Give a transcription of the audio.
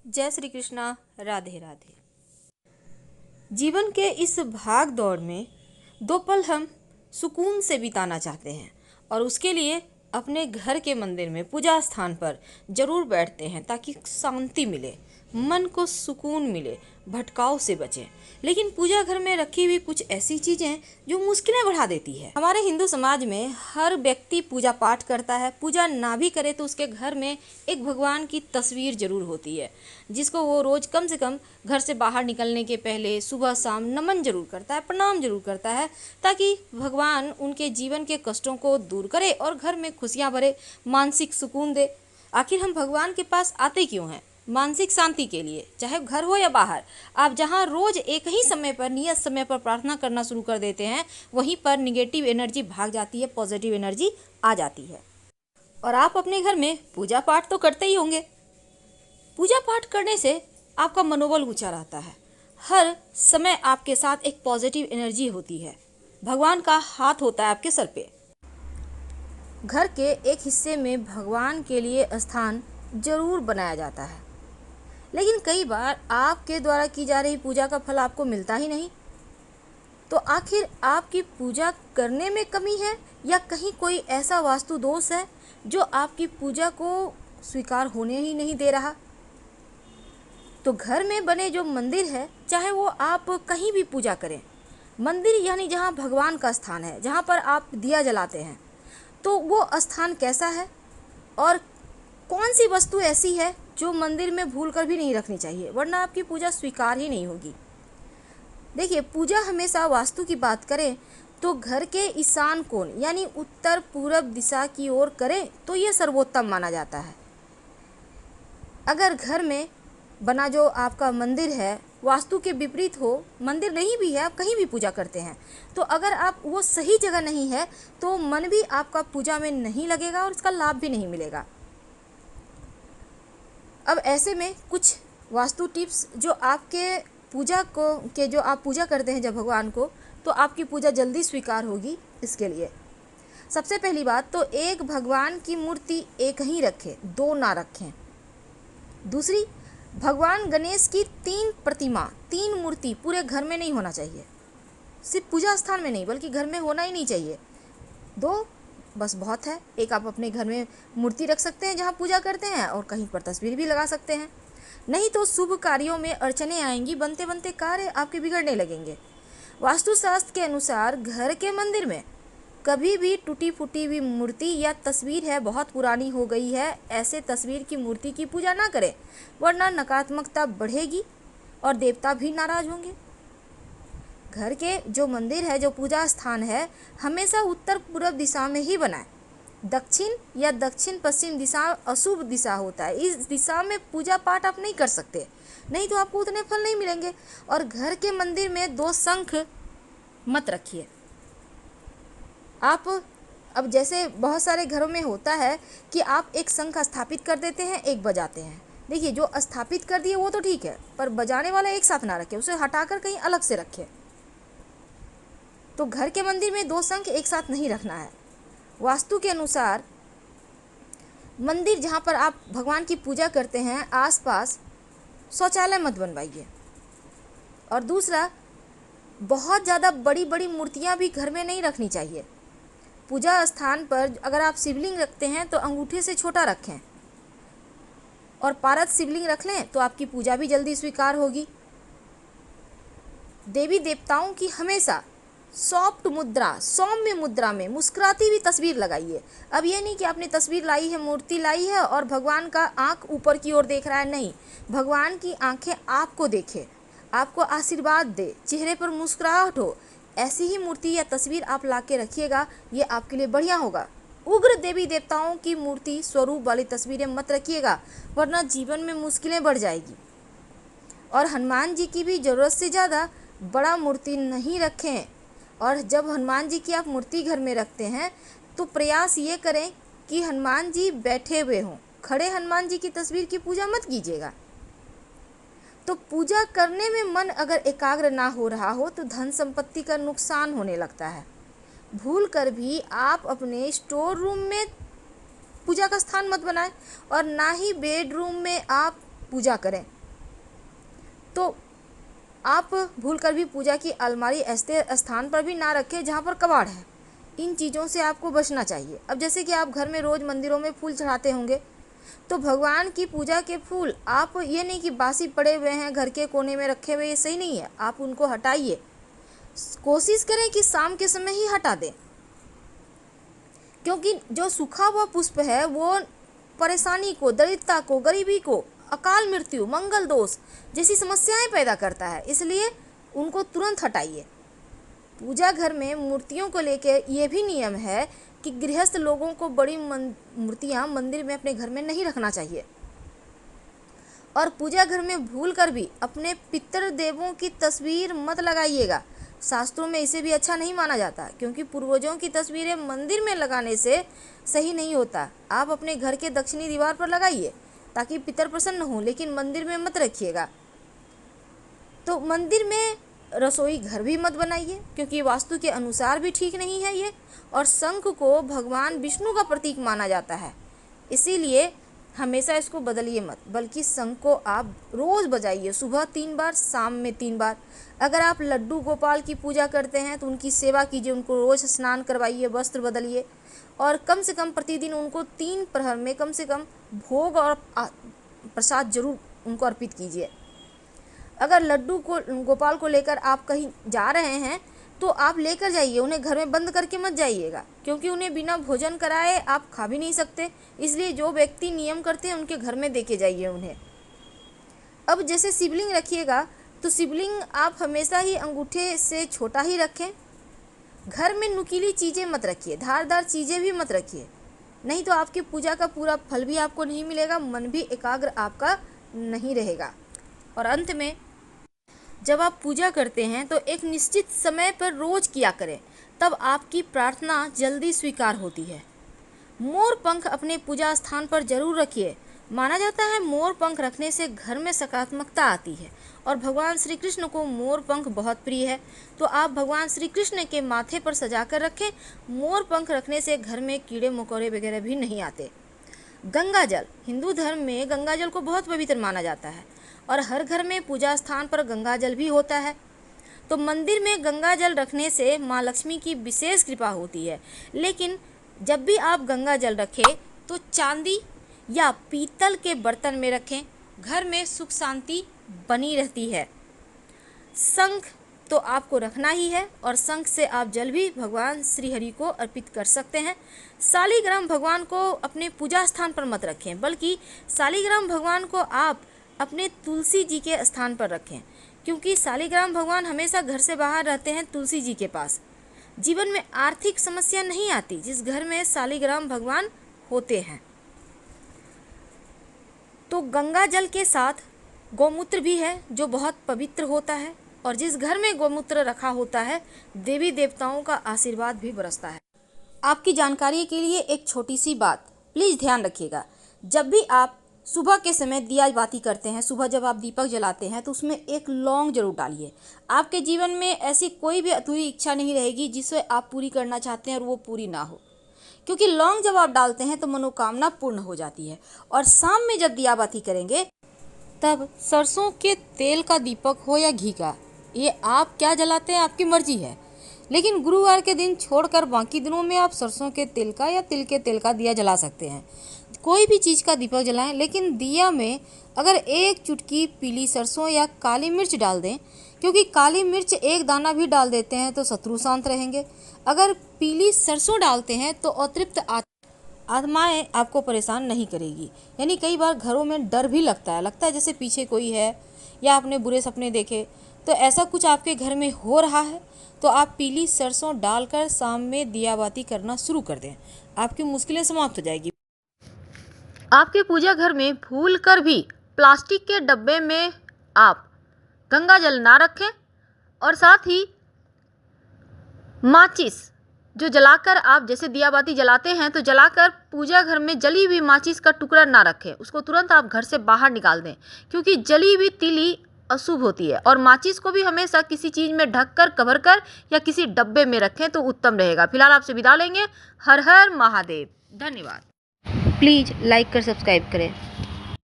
जय श्री कृष्णा। राधे राधे। जीवन के इस भाग दौड़ में दो पल हम सुकून से बिताना चाहते हैं और उसके लिए अपने घर के मंदिर में पूजा स्थान पर जरूर बैठते हैं ताकि शांति मिले, मन को सुकून मिले, भटकाव से बचें। लेकिन पूजा घर में रखी हुई कुछ ऐसी चीज़ें जो मुश्किलें बढ़ा देती है। हमारे हिंदू समाज में हर व्यक्ति पूजा पाठ करता है। पूजा ना भी करे तो उसके घर में एक भगवान की तस्वीर जरूर होती है जिसको वो रोज कम से कम घर से बाहर निकलने के पहले सुबह शाम नमन जरूर करता है, प्रणाम जरूर करता है, ताकि भगवान उनके जीवन के कष्टों को दूर करे और घर में खुशियां भरे, मानसिक सुकून दे। आखिर हम भगवान के पास आते क्यों हैं? मानसिक शांति के लिए। चाहे घर हो या बाहर, आप जहां रोज एक ही समय पर नियत समय पर प्रार्थना करना शुरू कर देते हैं, वहीं पर निगेटिव एनर्जी भाग जाती है, पॉजिटिव एनर्जी आ जाती है। और आप अपने घर में पूजा पाठ तो करते ही होंगे। पूजा पाठ करने से आपका मनोबल ऊंचा रहता है। हर समय आपके साथ एक पॉजिटिव एनर्जी होती है। भगवान का हाथ होता है आपके सर पे। घर के एक हिस्से में भगवान के लिए स्थान जरूर बनाया जाता है, लेकिन कई बार आपके द्वारा की जा रही पूजा का फल आपको मिलता ही नहीं। तो आखिर आपकी पूजा करने में कमी है या कहीं कोई ऐसा वास्तु दोष है जो आपकी पूजा को स्वीकार होने ही नहीं दे रहा? तो घर में बने जो मंदिर है, चाहे वो आप कहीं भी पूजा करें, मंदिर यानी जहाँ भगवान का स्थान है, जहाँ पर आप दिया जलाते हैं, तो वो स्थान कैसा है और कौन सी वस्तु ऐसी है जो मंदिर में भूल कर भी नहीं रखनी चाहिए, वरना आपकी पूजा स्वीकार ही नहीं होगी। देखिए, पूजा हमेशा वास्तु की बात करें तो घर के ईशान कोण यानी उत्तर पूरब दिशा की ओर करें तो ये सर्वोत्तम माना जाता है। अगर घर में बना जो आपका मंदिर है वास्तु के विपरीत हो, मंदिर नहीं भी है, आप कहीं भी पूजा करते हैं, तो अगर आप वो सही जगह नहीं है तो मन भी आपका पूजा में नहीं लगेगा और इसका लाभ भी नहीं मिलेगा। अब ऐसे में कुछ वास्तु टिप्स जो आपके पूजा को के जो आप पूजा करते हैं जब भगवान को, तो आपकी पूजा जल्दी स्वीकार होगी। इसके लिए सबसे पहली बात तो एक भगवान की मूर्ति एक ही रखें, दो ना रखें। दूसरी, भगवान गणेश की 3 मूर्ति पूरे घर में नहीं होना चाहिए। सिर्फ पूजा स्थान में नहीं बल्कि घर में होना ही नहीं चाहिए। 2 बस बहुत है। एक आप अपने घर में मूर्ति रख सकते हैं जहाँ पूजा करते हैं और कहीं पर तस्वीर भी लगा सकते हैं। नहीं तो शुभ कार्यों में अड़चने आएंगी, बनते बनते कार्य आपके बिगड़ने लगेंगे। वास्तुशास्त्र के अनुसार घर के मंदिर में कभी भी टूटी फूटी हुई मूर्ति या तस्वीर है, बहुत पुरानी हो गई है, ऐसे तस्वीर की मूर्ति की पूजा ना करें, वरना नकारात्मकता बढ़ेगी और देवता भी नाराज होंगे। घर के जो मंदिर है, जो पूजा स्थान है, हमेशा उत्तर पूर्व दिशा में ही बनाएं। दक्षिण या दक्षिण पश्चिम दिशा अशुभ दिशा होता है, इस दिशा में पूजा पाठ आप नहीं कर सकते, नहीं तो आपको उतने फल नहीं मिलेंगे। और घर के मंदिर में 2 शंख मत रखिए। आप अब जैसे बहुत सारे घरों में होता है कि आप एक शंख स्थापित कर देते हैं, एक बजाते हैं। देखिए, जो स्थापित कर दिए वो तो ठीक है, पर बजाने वाला एक साथ ना रखें, उसे हटाकर कहीं अलग से रखें। तो घर के मंदिर में 2 शंख एक साथ नहीं रखना है। वास्तु के अनुसार मंदिर जहाँ पर आप भगवान की पूजा करते हैं आसपास शौचालय मत बनवाइए। और दूसरा, बहुत ज़्यादा बड़ी बड़ी मूर्तियाँ भी घर में नहीं रखनी चाहिए। पूजा स्थान पर अगर आप शिवलिंग रखते हैं तो अंगूठे से छोटा रखें और पारद शिवलिंग रख लें तो आपकी पूजा भी जल्दी स्वीकार होगी। देवी देवताओं की हमेशा सॉफ्ट मुद्रा, सौम्य मुद्रा में मुस्कुराती हुई तस्वीर लगाइए। अब ये नहीं कि आपने तस्वीर लाई है, मूर्ति लाई है और भगवान का आंख ऊपर की ओर देख रहा है, नहीं, भगवान की आंखें आपको देखे, आपको आशीर्वाद दे, चेहरे पर मुस्कुराहट हो, ऐसी ही मूर्ति या तस्वीर आप ला के रखिएगा, ये आपके लिए बढ़िया होगा। उग्र देवी देवताओं की मूर्ति स्वरूप वाली तस्वीरें मत रखिएगा, वरना जीवन में मुश्किलें बढ़ जाएगी। और हनुमान जी की भी ज़रूरत से ज़्यादा बड़ा मूर्ति नहीं रखें। और जब हनुमान जी की आप मूर्ति घर में रखते हैं तो प्रयास ये करें कि हनुमान जी बैठे हुए हों, खड़े हनुमान जी की तस्वीर की पूजा मत कीजिएगा। तो पूजा करने में मन अगर एकाग्र ना हो रहा हो तो धन संपत्ति का नुकसान होने लगता है। भूल कर भी आप अपने स्टोर रूम में पूजा का स्थान मत बनाएं और ना ही बेडरूम में आप पूजा करें। तो आप भूलकर भी पूजा की अलमारी ऐसे स्थान पर भी ना रखें जहाँ पर कबाड़ है। इन चीज़ों से आपको बचना चाहिए। अब जैसे कि आप घर में रोज़ मंदिरों में फूल चढ़ाते होंगे, तो भगवान की पूजा के फूल आप ये नहीं कि बासी पड़े हुए हैं घर के कोने में रखे हुए, ये सही नहीं है। आप उनको हटाइए, कोशिश करें कि शाम के समय ही हटा दें, क्योंकि जो सूखा हुआ पुष्प है वो परेशानी को, दरिद्रता को, गरीबी को, अकाल मृत्यु, मंगल दोष जैसी समस्याएं पैदा करता है, इसलिए उनको तुरंत हटाइए। पूजा घर में मूर्तियों को लेकर ये भी नियम है कि गृहस्थ लोगों को बड़ी मूर्तियां मंदिर में अपने घर में नहीं रखना चाहिए। और पूजा घर में भूलकर भी अपने पितृ देवों की तस्वीर मत लगाइएगा। शास्त्रों में इसे भी अच्छा नहीं माना जाता, क्योंकि पूर्वजों की तस्वीरें मंदिर में लगाने से सही नहीं होता। आप अपने घर के दक्षिणी दीवार पर लगाइए ताकि पितर प्रसन्न हो, लेकिन मंदिर में मत रखिएगा। तो मंदिर में रसोई घर भी मत बनाइए, क्योंकि वास्तु के अनुसार भी ठीक नहीं है ये। और शंख को भगवान विष्णु का प्रतीक माना जाता है, इसीलिए हमेशा इसको बदलिए मत, बल्कि शंख को आप रोज़ बजाइए, सुबह 3 बार, शाम में 3 बार। अगर आप लड्डू गोपाल की पूजा करते हैं तो उनकी सेवा कीजिए, उनको रोज़ स्नान करवाइए, वस्त्र बदलिए, और कम से कम प्रतिदिन उनको 3 प्रहर में कम से कम भोग और प्रसाद जरूर उनको अर्पित कीजिए। अगर लड्डू को गोपाल को लेकर आप कहीं जा रहे हैं तो आप लेकर जाइए, उन्हें घर में बंद करके मत जाइएगा, क्योंकि उन्हें बिना भोजन कराए आप खा भी नहीं सकते। इसलिए जो व्यक्ति नियम करते हैं उनके घर में देके जाइए उन्हें। अब जैसे शिवलिंग रखिएगा तो शिवलिंग आप हमेशा ही अंगूठे से छोटा ही रखें। घर में नुकीली चीज़ें मत रखिए, धारदार चीज़ें भी मत रखिए, नहीं तो आपकी पूजा का पूरा फल भी आपको नहीं मिलेगा, मन भी एकाग्र आपका नहीं रहेगा। और अंत में, जब आप पूजा करते हैं तो एक निश्चित समय पर रोज किया करें, तब आपकी प्रार्थना जल्दी स्वीकार होती है। मोर पंख अपने पूजा स्थान पर जरूर रखिए। माना जाता है मोर पंख रखने से घर में सकारात्मकता आती है, और भगवान श्री कृष्ण को मोर पंख बहुत प्रिय है, तो आप भगवान श्री कृष्ण के माथे पर सजा कर रखें। मोर पंख रखने से घर में कीड़े मकोड़े वगैरह भी नहीं आते। गंगा जल, हिंदू धर्म में गंगा जल को बहुत पवित्र माना जाता है, और हर घर में पूजा स्थान पर गंगा जल भी होता है। तो मंदिर में गंगा जल रखने से माँ लक्ष्मी की विशेष कृपा होती है। लेकिन जब भी आप गंगा जल रखें तो चांदी या पीतल के बर्तन में रखें, घर में सुख शांति बनी रहती है। शंख तो आपको रखना ही है, और शंख से आप जल भी भगवान श्री हरि को अर्पित कर सकते हैं। शालिग्राम भगवान को अपने पूजा स्थान पर मत रखें, बल्कि शालिग्राम भगवान को आप अपने तुलसी जी के स्थान पर रखें, क्योंकि शालिग्राम भगवान हमेशा घर से बाहर रहते हैं तुलसी जी के पास। जीवन में आर्थिक समस्या नहीं आती जिस घर में शालिग्राम भगवान होते हैं। तो गंगा जल के साथ गौमूत्र भी है जो बहुत पवित्र होता है, और जिस घर में गौमूत्र रखा होता है देवी देवताओं का आशीर्वाद भी बरसता है। आपकी जानकारी के लिए एक छोटी सी बात प्लीज़ ध्यान रखिएगा। जब भी आप सुबह के समय दिया बाती करते हैं, सुबह जब आप दीपक जलाते हैं, तो उसमें एक लौंग जरूर डालिए। आपके जीवन में ऐसी कोई भी अधूरी इच्छा नहीं रहेगी जिसे आप पूरी करना चाहते हैं और वो पूरी ना हो, क्योंकि लौंग जब आप डालते हैं तो मनोकामना पूर्ण हो जाती है। और शाम में जब दिया बाती करेंगे तब सरसों के तेल का दीपक हो या घी का, ये आप क्या जलाते हैं आपकी मर्जी है, लेकिन गुरुवार के दिन छोड़कर बाकी दिनों में आप सरसों के तेल का या तिल के तेल का दिया जला सकते हैं। कोई भी चीज़ का दीपक जलाएं, लेकिन दिया में अगर एक चुटकी पीली सरसों या काली मिर्च डाल दें, क्योंकि काली मिर्च एक दाना भी डाल देते हैं तो शत्रु शांत रहेंगे। अगर पीली सरसों डालते हैं तो अतृप्त आत्माएं आपको परेशान नहीं करेगी। यानी कई बार घरों में डर भी लगता है जैसे पीछे कोई है या आपने बुरे सपने देखे, तो ऐसा कुछ आपके घर में हो रहा है तो आप पीली सरसों डालकर शाम में दिया बाती करना शुरू कर दें, आपकी मुश्किलें समाप्त हो जाएगी। आपके पूजा घर में भूल कर भी प्लास्टिक के डब्बे में आप गंगा जल ना रखें, और साथ ही माचिस जो जलाकर आप जैसे दिया बाती जलाते हैं तो जलाकर पूजा घर में जली हुई माचिस का टुकड़ा ना रखें, उसको तुरंत आप घर से बाहर निकाल दें, क्योंकि जली हुई तिली अशुभ होती है। और माचिस को भी हमेशा किसी चीज़ में ढककर कवर कर या किसी डब्बे में रखें तो उत्तम रहेगा। फिलहाल आपसे विदा लेंगे। हर हर महादेव। धन्यवाद। प्लीज़ लाइक कर सब्सक्राइब करें।